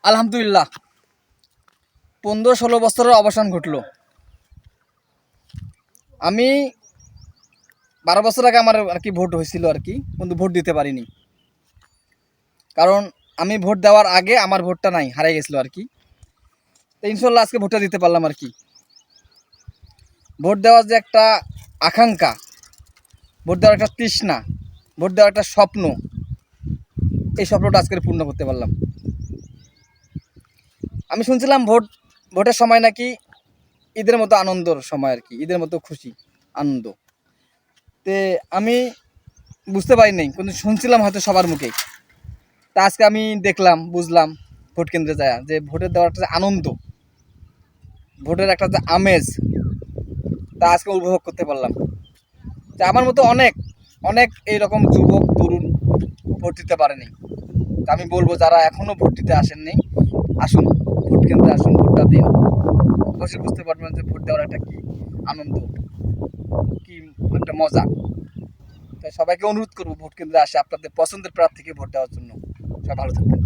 আলহামদুলিল্লাহ 15-16 বছরের অবসান ঘটলো। আমি 12 বছর আগে আমার আর কি ভোট হয়েছিল আর কি, কিন্তু ভোট দিতে পারিনি। কারণ আমি ভোট দেওয়ার আগে আমার ভোটটা নাই, হারিয়ে গেছিলো আর কি। তো ইনশাল্লাহ আজকে ভোটটা দিতে পারলাম আর কি। ভোট দেওয়ার যে একটা আকাঙ্ক্ষা, ভোট দেওয়ার একটা তৃষ্ণা, ভোট দেওয়ার একটা স্বপ্ন, এই স্বপ্নটা আজকে পূর্ণ করতে পারলাম। আমি শুনছিলাম ভোটের সময় নাকি ঈদের মতো আনন্দর সময় আর কি, ঈদের মতো খুশি আনন্দ। তে আমি বুঝতে পারি নাই, কিন্তু শুনছিলাম হয়তো সবার মুখে। তা আজকে আমি দেখলাম, বুঝলাম ভোট কেন্দ্রে যায় যে ভোটের দেওয়ার একটা যে আনন্দ, ভোটের একটা যে আমেজ, তা আজকে উপভোগ করতে পারলাম। যে আমার মতো অনেক অনেক এইরকম যুবক তরুণ ভোট দিতে পারেনি। তা আমি বলবো যারা এখনও ভোট দিতে আসেননি, আসুন ভোট কেন্দ্রে আসুন, ভোটটা দিন। অবশ্যই বুঝতে পারবেন যে ভোট দেওয়ার একটা কি আনন্দ, কি একটা মজা। তাই সবাইকে অনুরোধ করবো ভোট কেন্দ্রে আসে আপনাদের পছন্দের প্রার্থীকে ভোট দেওয়ার জন্য। সবাই ভালো থাকবেন।